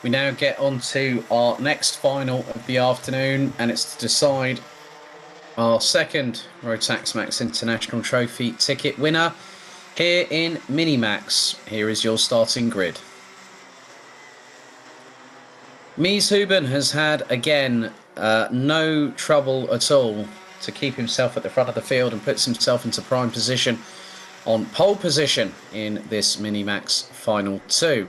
We now get on to our next final of the afternoon, and it's to decide our second Rotax Max International Trophy ticket winner here in Minimax. Here is your starting grid. Mies Huben has had, again, no trouble at all to keep himself at the front of the field and puts himself into prime position on pole position in this Minimax Final 2.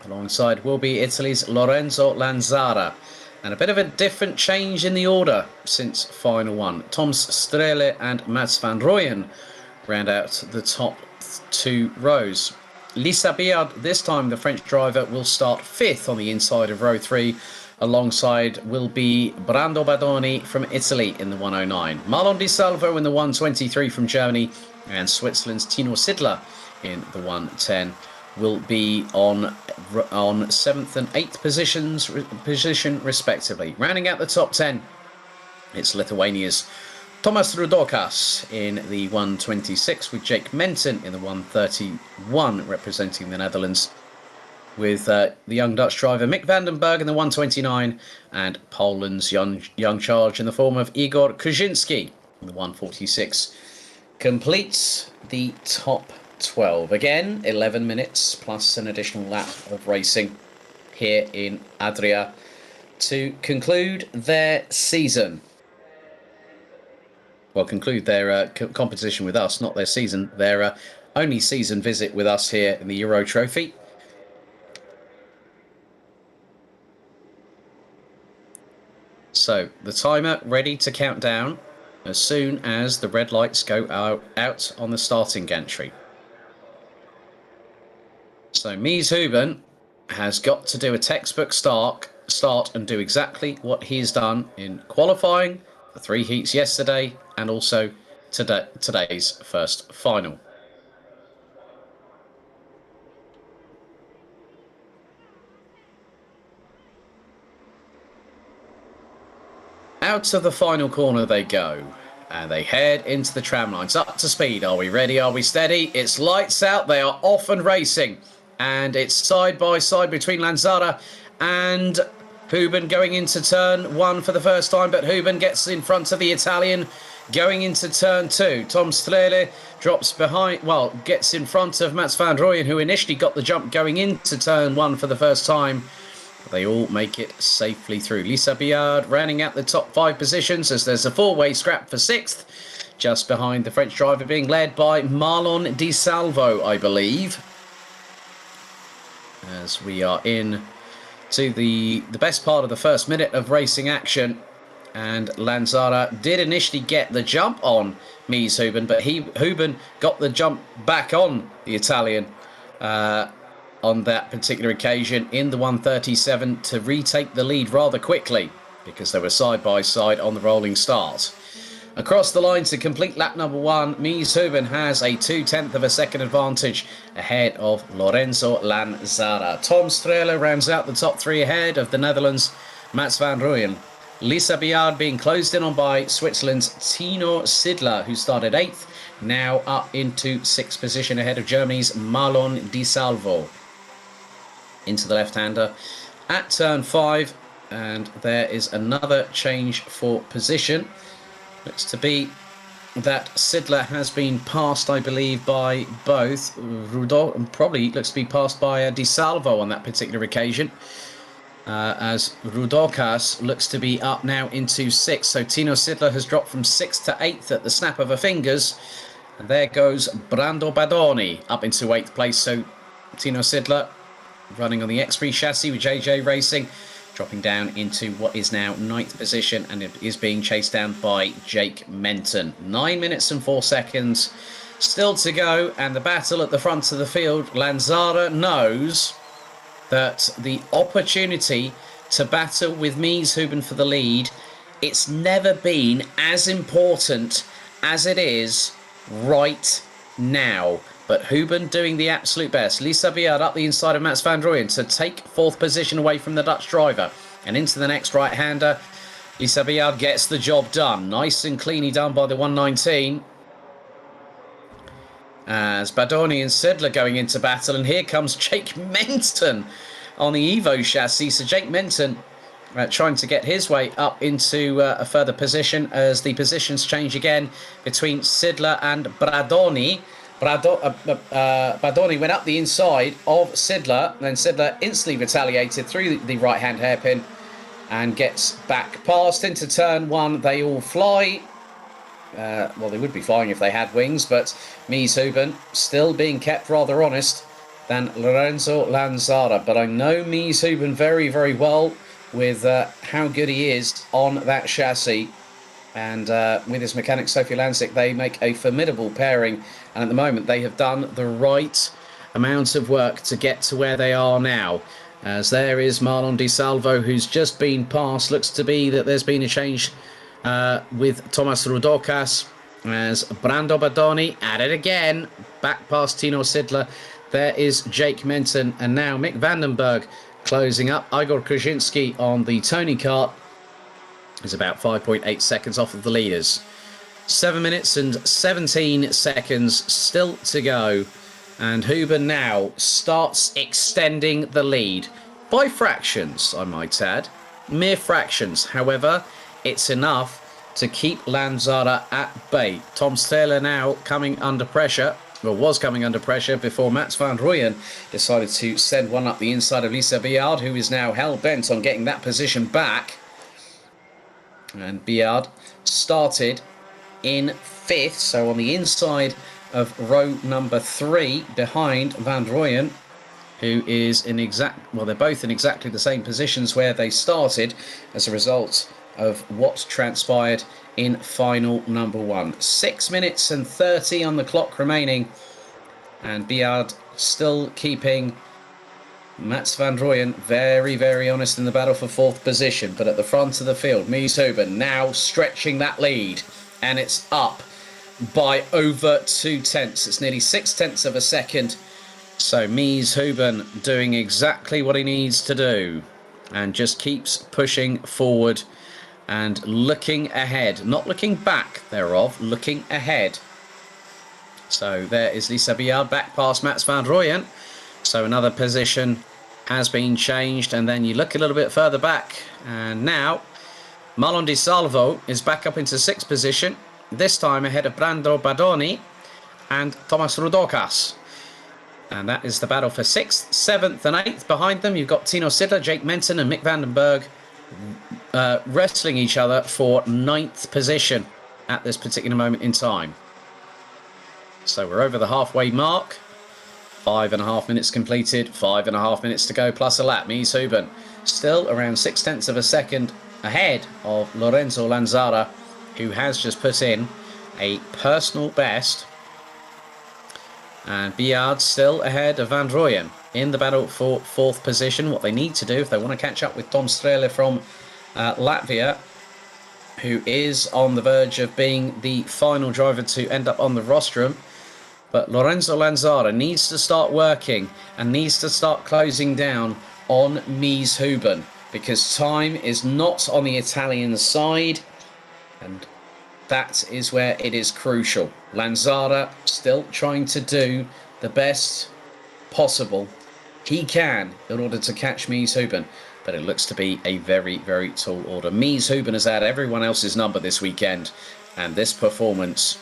Alongside will be Italy's Lorenzo Lanzara. And a bit of a different change in the order since Final 1. Tom Strele and Mats van Rooyen round out the top two rows. Lisa Biard, this time the French driver, will start 5th on the inside of row 3. Alongside will be Brando Badoni from Italy in the 109. Marlon Di Salvo in the 123 from Germany. And Switzerland's Tino Sidler in the 110 will be on 7th and 8th position respectively. Rounding out the top 10, it's Lithuania's Tomas Rudokas in the 126 with Jake Menton in the 131 representing the Netherlands, with the young Dutch driver Mick van den Berg in the 129 and Poland's young charge in the form of Igor Kuzinski in the 146 completes the top 12. Again, 11 minutes plus an additional lap of racing here in Adria to conclude their season. Well, conclude their competition with us, not their season. Their only season visit with us here in the Euro Trophy. So, the timer ready to count down as soon as the red lights go out on the starting gantry. So Mies Huben has got to do a textbook start and do exactly what he's done in qualifying, the 3 heats yesterday, and also today's first final. Out of the final corner they go, and they head into the tram lines. Up to speed. Are we ready? Are we steady? It's lights out. They are off and racing. And it's side by side between Lanzara and Huben going into turn 1 for the first time. But Huben gets in front of the Italian going into turn 2. Tom Strele drops behind, well, gets in front of Mats van Rooyen, who initially got the jump going into turn 1 for the first time. They all make it safely through. Lisa Biard rounding out the top 5 positions as there's a 4-way scrap for 6th. Just behind the French driver being led by Marlon Di Salvo, I believe. As we are in to the best part of the first minute of racing action. And Lanzara did initially get the jump on Mies Huben, but Huben got the jump back on the Italian on that particular occasion in the 137 to retake the lead rather quickly because they were side by side on the rolling start. Across the line to complete lap number 1, Mies Huben has a 0.2 of a second advantage ahead of Lorenzo Lanzara. Tom Strele rounds out the top 3 ahead of the Netherlands' Mats van Rooyen. Lisa Biard being closed in on by Switzerland's Tino Sidler, who started 8th, now up into 6th position ahead of Germany's Marlon Di Salvo. Into the left-hander at turn 5, and there is another change for position. Looks to be that Sidler has been passed, I believe, by both Rudo, and probably looks to be passed by Di Salvo on that particular occasion, as Rudokas looks to be up now into 6th. So Tino Sidler has dropped from 6th to 8th at the snap of her fingers, and there goes Brando Badoni up into 8th place. So Tino Sidler running on the X3 chassis with JJ Racing, dropping down into what is now 9th position, and it is being chased down by Jake Menton. 9 minutes and 4 seconds still to go, and the battle at the front of the field. Lanzara knows that the opportunity to battle with Mies Huben for the lead, it's never been as important as it is right now. But Huben doing the absolute best. Lisa Biard up the inside of Mats van Rooyen to take 4th position away from the Dutch driver. And into the next right-hander. Lisa Biard gets the job done. Nice and cleanly done by the 119. As Badoni and Sidler going into battle. And here comes Jake Menton on the Evo chassis. So Jake Minton trying to get his way up into a further position as the positions change again between Sidler and Bradoni. Bradoni went up the inside of Sidler, then Sidler instantly retaliated through the right-hand hairpin and gets back past into turn one. They all fly. Well, they would be flying if they had wings, but Mies Huben still being kept rather honest than Lorenzo Lanzara. But I know Mies Huben very, very well with how good he is on that chassis. And with his mechanic Sophie Lansick, they make a formidable pairing. And at the moment, they have done the right amount of work to get to where they are now. As there is Marlon Di Salvo, who's just been passed. Looks to be that there's been a change with Thomas Rudokas, as Brando Badoni at it again. Back past Tino Sidler. There is Jake Minton. And now Mick Vandenberg closing up. Igor Krzyzewski on the Tony kart is about 5.8 seconds off of the leaders. 7 minutes and 17 seconds still to go. And Huben now starts extending the lead. By fractions, I might add. Mere fractions. However, it's enough to keep Lanzara at bay. Tom Strehler now coming under pressure. Well, was coming under pressure before Mats van Rooyen decided to send one up the inside of Lisa Biard, who is now hell-bent on getting that position back. And Biard started in 5th, so on the inside of row number 3, behind Van Rooyen, who is in they're both in exactly the same positions where they started as a result of what transpired in final number 1. 6 minutes and 30 on the clock remaining, and Biard still keeping Mats van Rooyen very, very honest in the battle for 4th position. But at the front of the field, Mies Huben now stretching that lead, and it's up by over 2/10. It's nearly 6/10 of a second. So Mies Huben doing exactly what he needs to do and just keeps pushing forward and looking ahead, not looking back thereof, looking ahead. So there is Lisa Biard back past Mats van Rooyen. So another position has been changed, and then you look a little bit further back, and now Marlon Di Salvo is back up into 6th position, this time ahead of Brando Badoni and Thomas Rudokas. And that is the battle for 6th, 7th and 8th. Behind them, you've got Tino Sidler, Jake Minton and Mick Vandenberg wrestling each other for 9th position at this particular moment in time. So we're over the halfway mark. 5.5 minutes completed, 5.5 minutes to go, plus a lap. Mies Huben still around 6/10 of a second ahead of Lorenzo Lanzara, who has just put in a personal best. And Biard still ahead of Van Rooyen in the battle for 4th position. What they need to do if they want to catch up with Tom Strehler from Latvia, who is on the verge of being the final driver to end up on the rostrum. But Lorenzo Lanzara needs to start working and needs to start closing down on Mies Huben, because time is not on the Italian side, and that is where it is crucial. Lanzara still trying to do the best possible he can in order to catch Mies Huben, but it looks to be a very, very tall order. Mies Huben has had everyone else's number this weekend, and this performance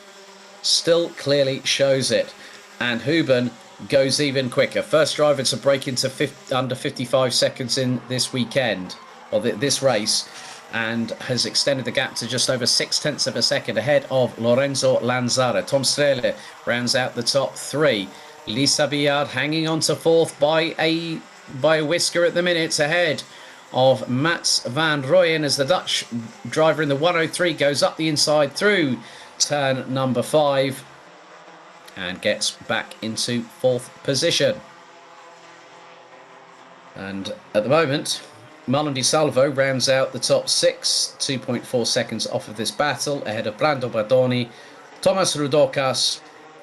still clearly shows it. And Huben goes even quicker. First driver to break into under 55 seconds in this weekend, or this race, and has extended the gap to just over 6/10 of a second ahead of Lorenzo Lanzara. Tom Strehler rounds out the top 3. Lisa Biard hanging on to 4th by a whisker at the minute, ahead of Mats van Rooyen, as the Dutch driver in the 103 goes up the inside through turn number 5 and gets back into 4th position. And at the moment, Marlon Di Salvo rounds out the top 6, 2.4 seconds off of this battle, ahead of Brando Badoni, Thomas Rudokas,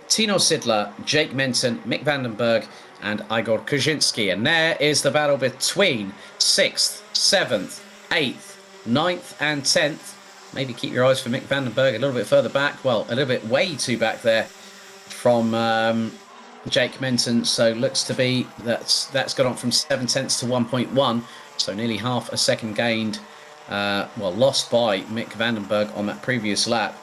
Tino Sidler, Jake Minton, Mick Vandenberg and Igor Krzyzewski. And there is the battle between 6th, 7th, 8th, 9th and 10th. Maybe keep your eyes for Mick Vandenberg a little bit further back. Well, a little bit way too back there from Jake Minton. So looks to be that's gone on from 7 tenths to 1.1. So nearly half a second gained. Lost by Mick Vandenberg on that previous lap.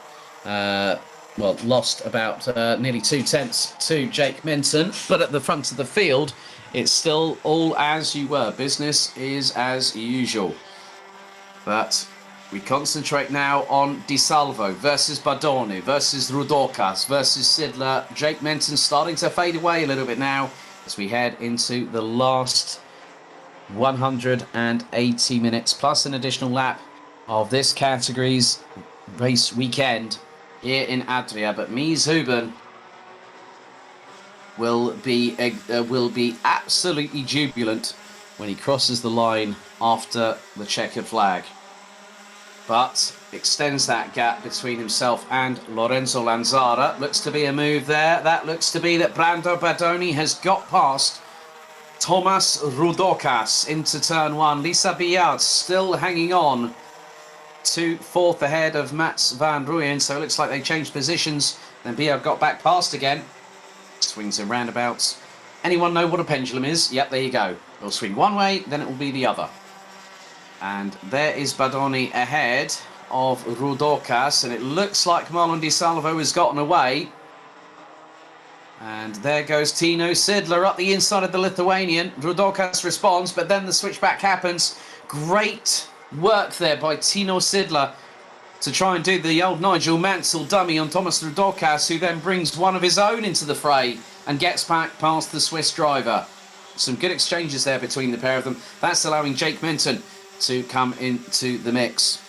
Lost about nearly 2 tenths to Jake Minton. But at the front of the field, it's still all as you were. Business is as usual. But we concentrate now on Di Salvo versus Badoni versus Rotax versus Sidler. Jake Minton starting to fade away a little bit now as we head into the last 180 minutes plus an additional lap of this category's race weekend here in Adria. But Mies Huben will be absolutely jubilant when he crosses the line after the checkered flag, but extends that gap between himself and Lorenzo Lanzara. Looks to be a move there. That looks to be that Brando Badoni has got past Thomas Rotax into turn 1. Lisa Biard still hanging on to 4th ahead of Mats van Rooyen. So it looks like they changed positions. Then Biard got back past again. Swings and roundabouts. Anyone know what a pendulum is? Yep, there you go. It'll swing one way, then it will be the other. And there is Badoni ahead of Rotax. And it looks like Marlon Di Salvo has gotten away. And there goes Tino Sidler up the inside of the Lithuanian. Rotax responds, but then the switchback happens. Great work there by Tino Sidler to try and do the old Nigel Mansell dummy on Thomas Rotax, who then brings one of his own into the fray and gets back past the Swiss driver. Some good exchanges there between the pair of them. That's allowing Jake Minton to come into the mix.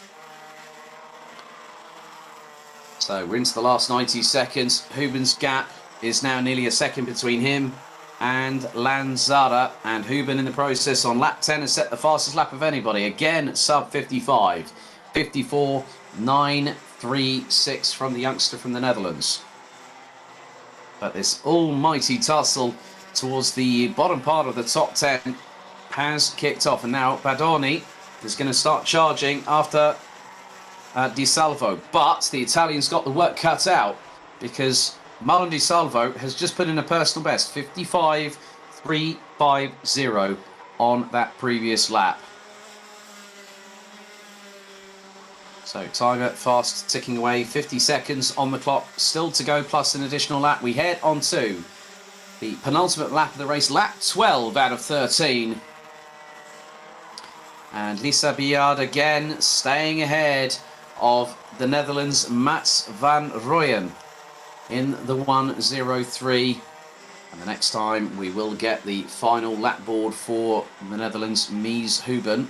So we're into the last 90 seconds. Huben's gap is now nearly a second between him and Lanzara, and Huben in the process on lap 10 has set the fastest lap of anybody. Again, sub 55. 54.936 from the youngster from the Netherlands. But this almighty tussle towards the bottom part of the top 10 has kicked off, and now Badoni is going to start charging after Di Salvo. But the Italian's got the work cut out, because Marlon Di Salvo has just put in a personal best, 55.350 on that previous lap. So timer fast ticking away, 50 seconds on the clock, still to go plus an additional lap. We head on to the penultimate lap of the race, lap 12 out of 13. And Lisa Biard again staying ahead of the Netherlands' Mats van Rooyen in the 1:03. And the next time we will get the final lap board for the Netherlands' Mies Huben.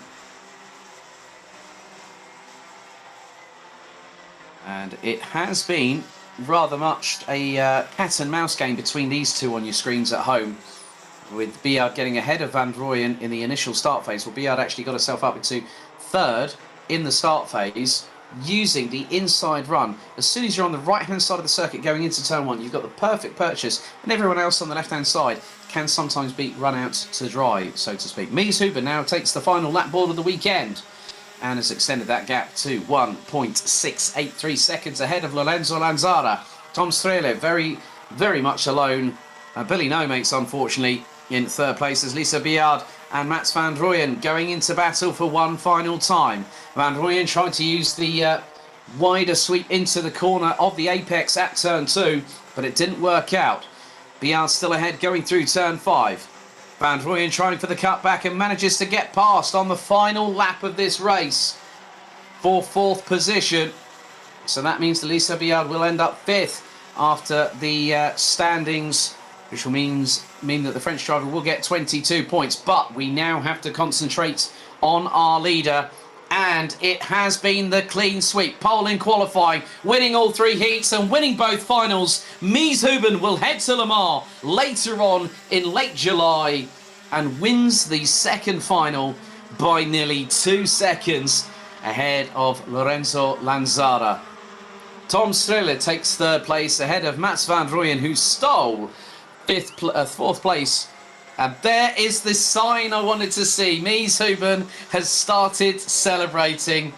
And it has been rather much a cat and mouse game between these two on your screens at home, with Biard getting ahead of Van Rooyen in the initial start phase. Well, Biard actually got herself up into 3rd in the start phase using the inside run. As soon as you're on the right-hand side of the circuit going into turn 1, you've got the perfect purchase, and everyone else on the left-hand side can sometimes be run out to dry, so to speak. Mies Huben now takes the final lap board of the weekend and has extended that gap to 1.683 seconds ahead of Lorenzo Lanzara. Tom Strele very, very much alone. Billy No Mates, unfortunately, in 3rd place as Lisa Biard and Mats van Rooyen going into battle for one final time. Van Rooyen trying to use the wider sweep into the corner of the apex at turn 2, but it didn't work out. Biard still ahead going through turn 5. Van Rooyen trying for the cutback and manages to get past on the final lap of this race for 4th position. So that means that Lisa Biard will end up 5th after the standings, which will mean that the French driver will get 22 points. But we now have to concentrate on our leader, and it has been the clean sweep. Pole in qualifying, winning all 3 heats and winning both finals. Mies Huben will head to Le Mans later on in late July and wins the 2nd final by nearly 2 seconds ahead of Lorenzo Lanzara. Tom Strele takes 3rd place ahead of Mats van Rooyen, who stole 4th place. And there is the sign I wanted to see. Mies Huben has started celebrating.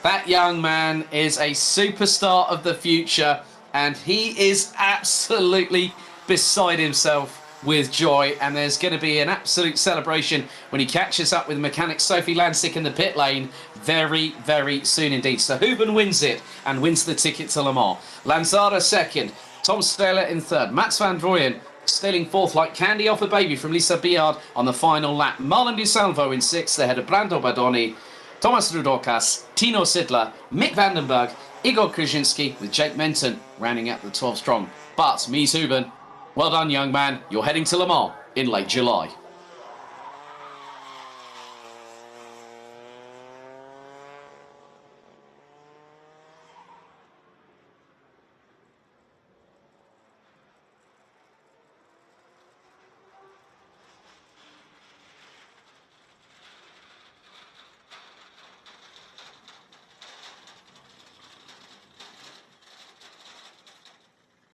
That young man is a superstar of the future, and he is absolutely beside himself with joy, and there's going to be an absolute celebration when he catches up with mechanic Sophie Lansick in the pit lane very, very soon indeed. So Hooben wins it and wins the ticket to Le Mans. Lanzada second, Tom Steller in third, Mats van Drooyen stealing fourth like candy off a baby from Lisa Biard on the final lap. Marlon Di Salvo in sixth ahead of Brando Badoni, Thomas Rudokas, Tino Sidler, Mick Vandenberg, Igor Krzyzewski with Jake Menton rounding out the 12 strong. But Mies Hooben, well done young man, you're heading to Le Mans in late July.